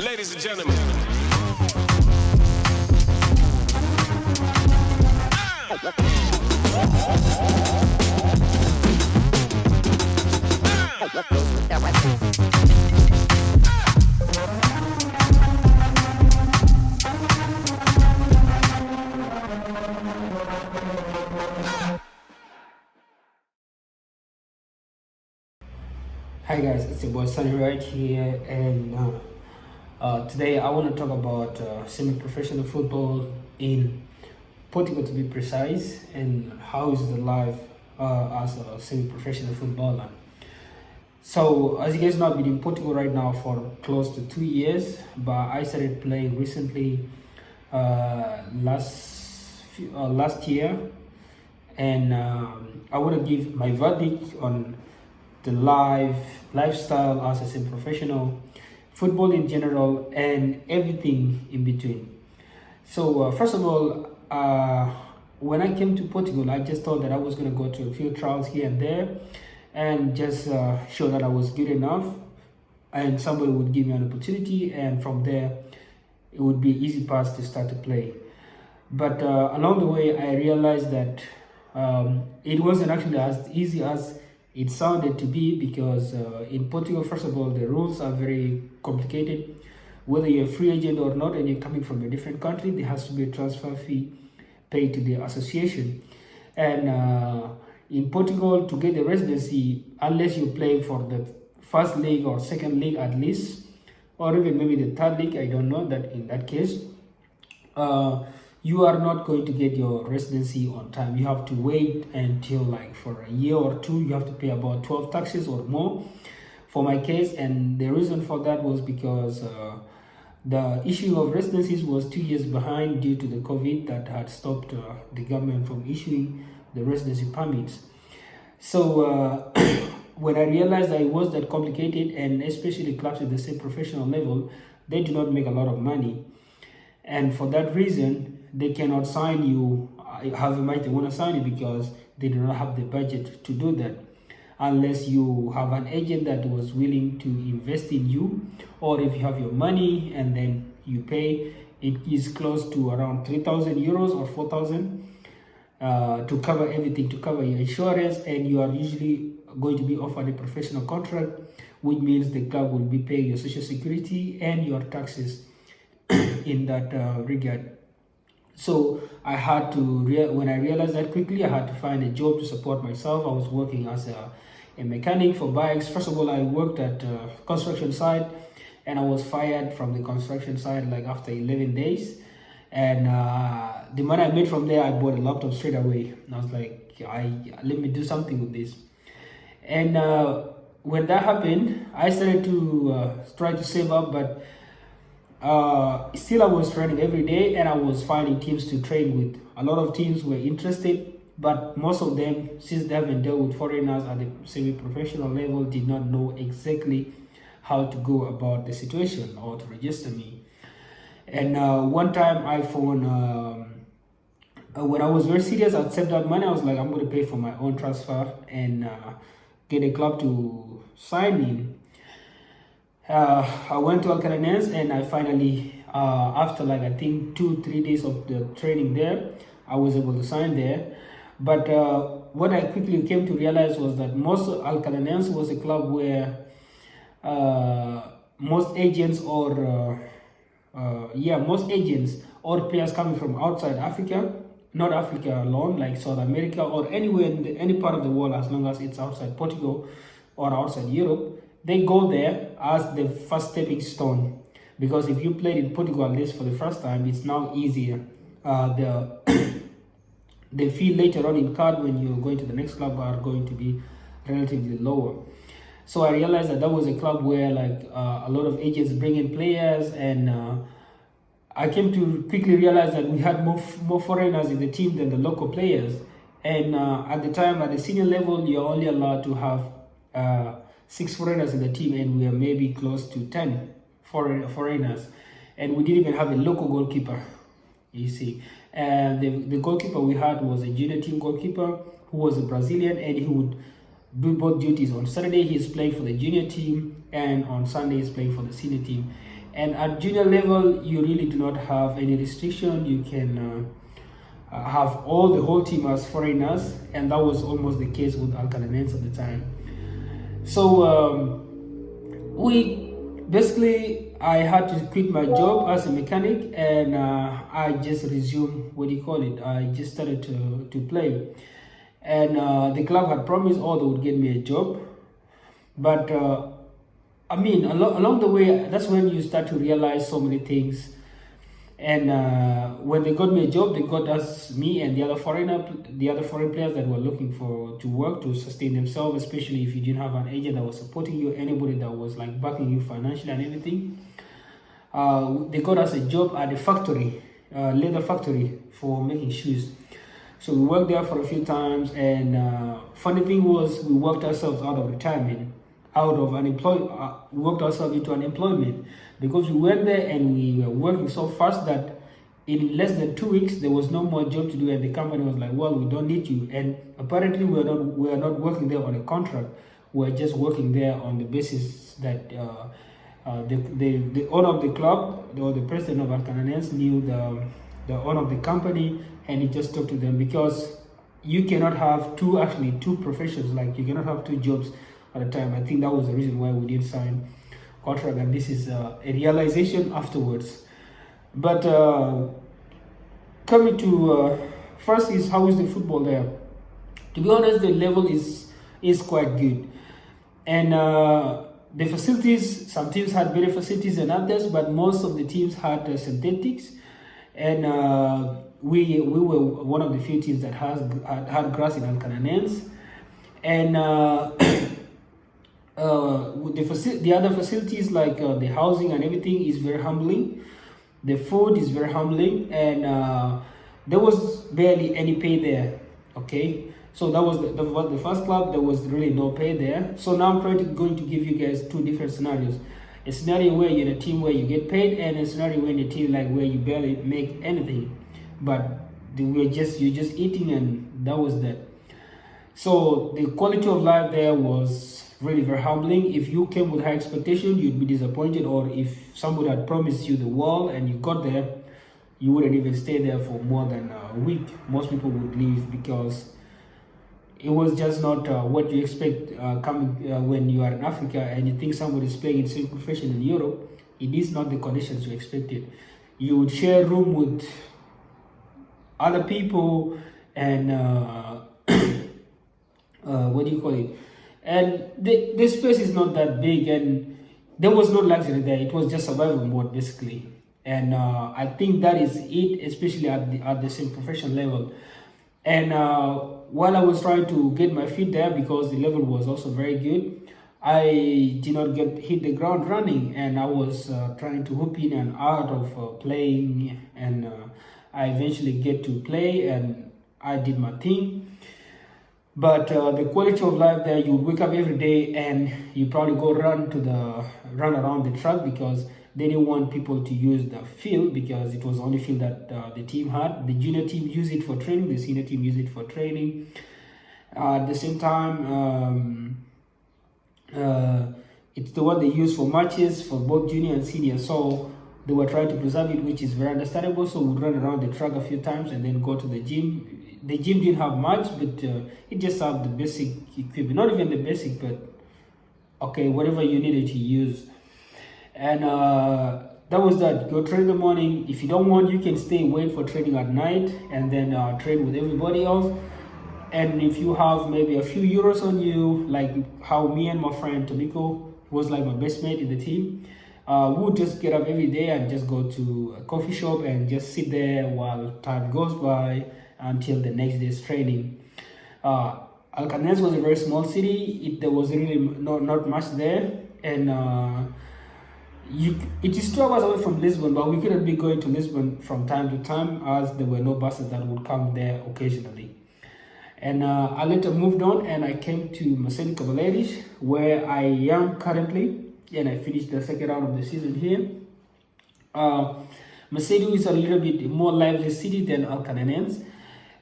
Ladies and gentlemen. Hi guys, it's your boy Sunny right here, and today I want to talk about semi-professional football in Portugal, to be precise, and how is the life as a semi-professional footballer. So, as you guys know, I've been in Portugal right now for close to 2 years, but I started playing recently last year, and I want to give my verdict on the lifestyle as a semi-professional, football in general, and everything in between. So first of all, when I came to Portugal, I just thought that I was going to go to a few trials here and there and just show that I was good enough, and somebody would give me an opportunity, and from there it would be easy pass to start to play. But along the way I realized that it wasn't actually as easy as it sounded to be, because in Portugal, first of all, the rules are very complicated. Whether you're a free agent or not, and you're coming from a different country, there has to be a transfer fee paid to the association. And in Portugal, to get the residency, unless you play for the first league or second league at least, or even maybe the third league, I don't know, that in that case, you are not going to get your residency on time. You have to wait until, like, for a year or two. You have to pay about 12 taxes or more for my case. And the reason for that was because the issue of residencies was 2 years behind due to the COVID that had stopped the government from issuing the residency permits. So when I realized that it was that complicated, and especially clubs at the same professional level, they do not make a lot of money, and for that reason they cannot sign you however much they want to sign you, because they do not have the budget to do that, unless you have an agent that was willing to invest in you, or if you have your money and then you pay. It is close to around 3,000 euros or 4,000 to cover everything, to cover your insurance, and you are usually going to be offered a professional contract, which means the club will be paying your social security and your taxes in that regard. So I had to, when I realized that quickly, I had to find a job to support myself. I was working as a mechanic for bikes. First of all, I worked at construction site, and I was fired from the construction site like after 11 days. And the money I made from there, I bought a laptop straight away. And I was like, let me do something with this. And when that happened, I started to try to save up, but still I was training every day, and I was finding teams to train with. A lot of teams were interested, but most of them, since they haven't dealt with foreigners at the semi-professional level, did not know exactly how to go about the situation or to register me. And one time I found, when I was very serious, I'd saved up money. I was like, I'm going to pay for my own transfer and get a club to sign in. I went to Alcaranense, and I finally, after like I think 2-3 days of the training there, I was able to sign there. But what I quickly came to realize was that most Alcaranense was a club where most agents or players coming from outside Africa, not Africa alone, like South America or anywhere in any part of the world, as long as it's outside Portugal or outside Europe, they go there as the first stepping stone. Because if you played in Portugal at least for the first time, it's now easier. The fee later on in card when you're going to the next club are going to be relatively lower. So I realized that was a club where like a lot of agents bring in players, and I came to quickly realize that we had more foreigners in the team than the local players. And at the time, at the senior level, you're only allowed to have 6 foreigners in the team, and we are maybe close to 10 foreigners. And we didn't even have a local goalkeeper, you see. And the goalkeeper we had was a junior team goalkeeper who was a Brazilian, and he would do both duties. On Saturday, he's playing for the junior team, and on Sunday, he's playing for the senior team. And at junior level, you really do not have any restriction. You can have the whole team as foreigners, and that was almost the case with Alcanense at the time. So we basically, I had to quit my job as a mechanic, and I just resumed, what do you call it, I just started to play. And the club had promised, they would get me a job. But I mean, along the way, that's when you start to realize so many things. And when they got me a job, they got us, me and the other foreign players that were looking to work to sustain themselves, especially if you didn't have an agent that was supporting you, anybody that was like backing you financially and everything. They got us a job at a factory, leather factory, for making shoes. So we worked there for a few times, and funny thing was, we worked ourselves out of retirement, we worked ourselves into unemployment, because we went there and we were working so fast that in less than 2 weeks there was no more job to do, and the company was like, well, we don't need you. And apparently we are not working there on a contract. We're just working there on the basis that the owner of the club, or the president of Alcanense, knew the owner of the company, and he just talked to them, because you cannot have two professions, like you cannot have two jobs at a time. I think that was the reason why we didn't sign contract, and this is a realization afterwards. But coming to first is, how is the football there? To be honest, the level is quite good, and the facilities, some teams had better facilities than others, but most of the teams had synthetics, and we were one of the few teams that had grass in Alcanense. And the other facilities, like the housing and everything, is very humbling. The food is very humbling, and there was barely any pay there. Okay, so that was the first club. There was really no pay there. So now I'm going to give you guys two different scenarios: a scenario where you're in a team where you get paid, and a scenario where you're in a team like where you barely make anything, but you're just eating, and that was that. So the quality of life there was really very humbling. If you came with high expectation, you'd be disappointed, or if somebody had promised you the world and you got there, you wouldn't even stay there for more than a week. Most people would leave, because it was just not what you expect coming when you are in Africa and you think somebody is playing in the same profession in Europe. It is not the conditions you expected. You would share a room with other people, and what do you call it? And the space is not that big, and there was no luxury there. It was just survival mode, basically. And I think that is it, especially at the same professional level. And while I was trying to get my feet there, because the level was also very good, I did not hit the ground running, and I was trying to hoop in and out of playing, and I eventually get to play, and I did my thing. But the quality of life there, you would wake up every day and you probably go run around the track, because they didn't want people to use the field, because it was the only field that the team had. The junior team used it for training, the senior team used it for training. At the same time, it's the one they use for matches for both junior and senior. So they were trying to preserve it, which is very understandable. So we'd run around the track a few times and then go to the gym. The gym didn't have much, but it just had the basic equipment. Not even the basic, but okay, whatever you needed to use. And that was that. Go train in the morning. If you don't want, you can stay and wait for training at night, and then train with everybody else. And if you have maybe a few euros on you, like how me and my friend Tomiko was like my best mate in the team, we would just get up every day and just go to a coffee shop and just sit there while time goes by until the next day's training. Alcanense was a very small city. There was really not much there, and it is 2 hours away from Lisbon, but we couldn't be going to Lisbon from time to time, as there were no buses that would come there occasionally. And I later moved on, and I came to Mercedes Cavaleiros, where I am currently, and I finished the second round of the season here. Mercedes is a little bit more lively city than Alcanense.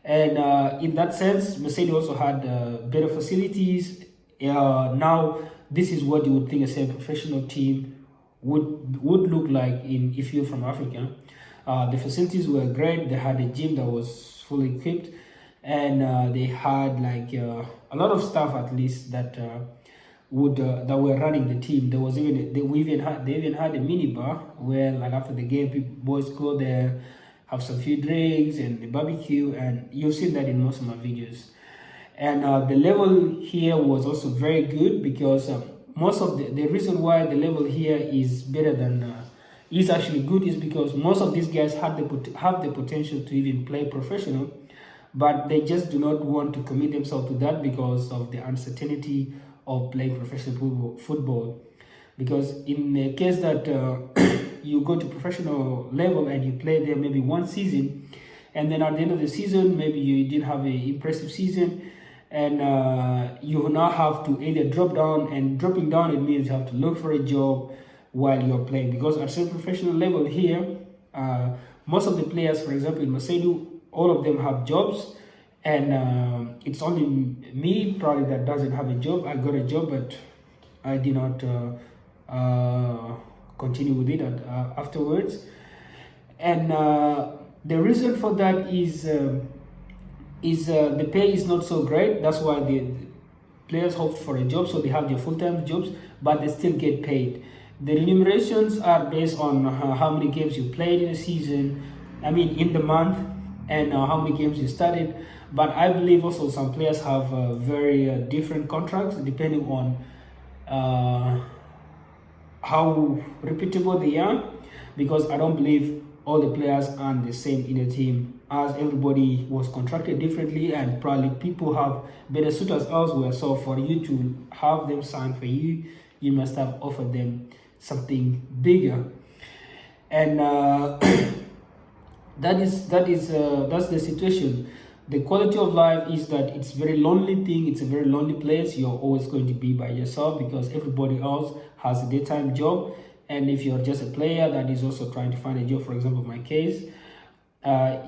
And in that sense, Mercedes also had better facilities. Now, this is what you would think a semi-professional team would look like in if you're from Africa. The facilities were great. They had a gym that was fully equipped, and they had like a lot of staff at least that would that were running the team. There was even they even had a mini bar where like after the game, boys go there, have some few drinks and the barbecue, and you've seen that in most of my videos. And the level here was also very good because most of the reason why the level here is better than is actually good is because most of these guys have the potential to even play professional, but they just do not want to commit themselves to that because of the uncertainty of playing professional football. Because in the case that you go to professional level and you play there maybe one season, and then at the end of the season maybe you didn't have an impressive season, and you now have to either drop down, and dropping down it means you have to look for a job while you're playing. Because at some professional level here, most of the players, for example in Macedo, all of them have jobs, and it's only me probably that doesn't have a job. I got a job, but I did not continue with it afterwards. And the reason for that is the pay is not so great. That's why the players hope for a job, so they have their full-time jobs, but they still get paid. The remunerations are based on how many games you played in a season, I mean in the month, and how many games you started. But I believe also some players have very different contracts depending on how reputable they are, because I don't believe all the players are the same in a team, as everybody was contracted differently, and probably people have better suitors elsewhere. So for you to have them sign for you, you must have offered them something bigger. And that's the situation. The quality of life is that it's very lonely thing. It's a very lonely place. You're always going to be by yourself because everybody else has a daytime job. And if you're just a player that is also trying to find a job, for example, my case,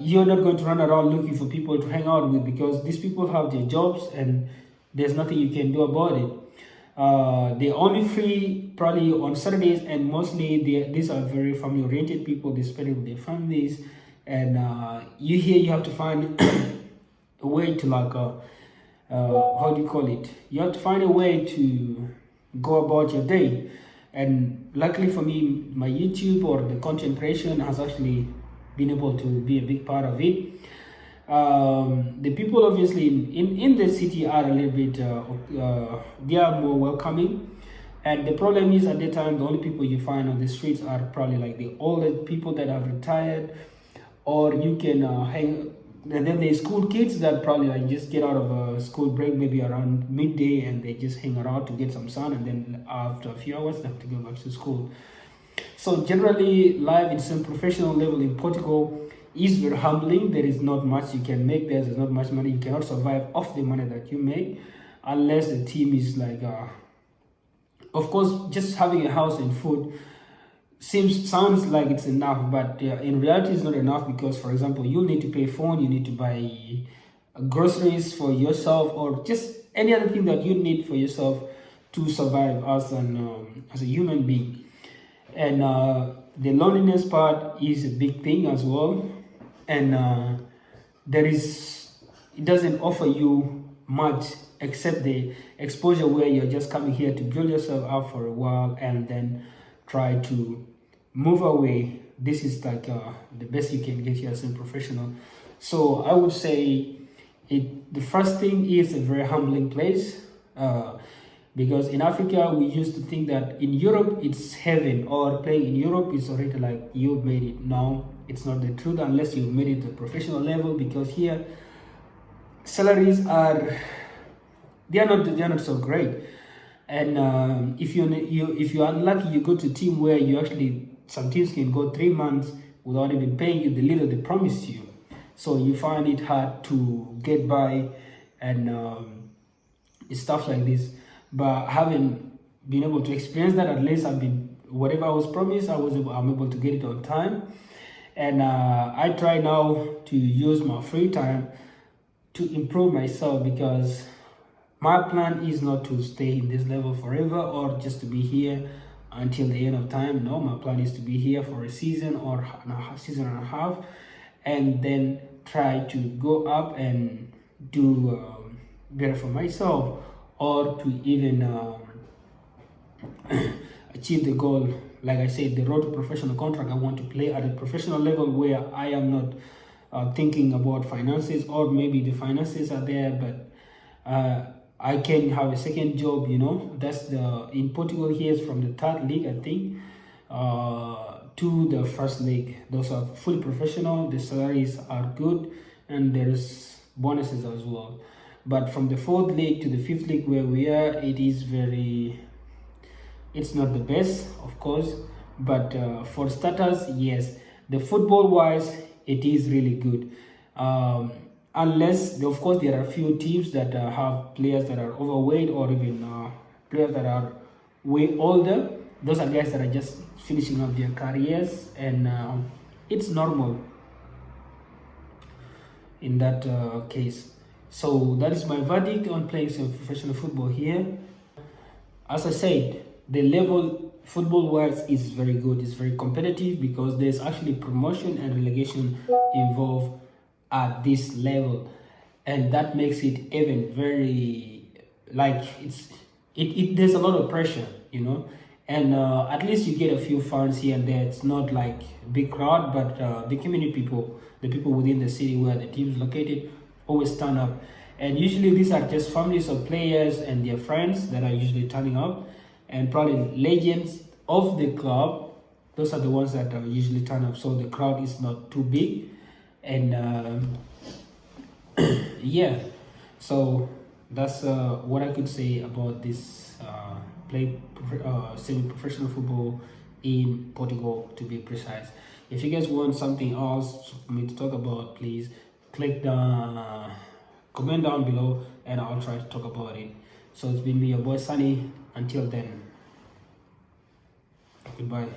you're not going to run around looking for people to hang out with, because these people have their jobs and there's nothing you can do about it. They're only free probably on Saturdays, and mostly these are very family oriented people. They spend it with their families, and you have to find a way to like how do you call it, you have to find a way to go about your day. And luckily for me, my YouTube or the content creation has actually been able to be a big part of it. The people obviously in the city are a little bit they are more welcoming, and the problem is at the time the only people you find on the streets are probably like the older people that have retired, or you can hang. And then there's school kids that probably like just get out of a school break maybe around midday, and they just hang around to get some sun, and then after a few hours they have to go back to school. So generally life in some professional level in Portugal is very humbling. There is not much you can make. There's not much money. You cannot survive off the money that you make unless the team is like of course just having a house and food sounds like it's enough, but in reality it's not enough, because for example you need to pay phone, you need to buy groceries for yourself, or just any other thing that you need for yourself to survive as a human being. And the loneliness part is a big thing as well, and it doesn't offer you much except the exposure where you're just coming here to build yourself up for a while and then try to move away. This is like the best you can get here as a professional. So I would say the first thing is a very humbling place, because in Africa we used to think that in Europe it's heaven, or playing in Europe is already like you've made it. No, it's not the truth unless you've made it to a professional level, because here salaries are not so great. And if you're unlucky, you go to a team where you actually, some teams can go 3 months without even paying you the little they promised you. So you find it hard to get by, and it's stuff like this. But having been able to experience that, at least whatever I was promised, I'm able to get it on time. And I try now to use my free time to improve myself, because my plan is not to stay in this level forever or just to be here until the end of time. No, my plan is to be here for a season or season and a half, and then try to go up and do better for myself, or to even achieve the goal. Like I said, the road to professional contract. I want to play at a professional level where I am not thinking about finances, or maybe the finances are there, but I can have a second job. That's the in Portugal here is from the third league, I think, to the first league. Those are fully professional. The salaries are good, and there's bonuses as well. But from the fourth league to the fifth league where we are, it's not the best, of course, but for starters, yes, the football wise, it is really good. Unless, of course, there are a few teams that have players that are overweight, or even players that are way older. Those are guys that are just finishing up their careers, and it's normal in that case. So that is my verdict on playing some professional football here. As I said, the level football wise is very good. It's very competitive because there's actually promotion and relegation involved at this level, and that makes it even very, like, there's a lot of pressure, and at least you get a few fans here and there. It's not like big crowd, but the community people, the people within the city where the team is located, always stand up. And usually these are just families of players and their friends that are usually turning up, and probably legends of the club. Those are the ones that usually turn up, so the crowd is not too big. And yeah, so that's what I could say about this semi-professional football in Portugal, to be precise. If you guys want something else for me to talk about, please click the comment down below, and I'll try to talk about it. So it's been me, your boy Sunny. Until then, goodbye.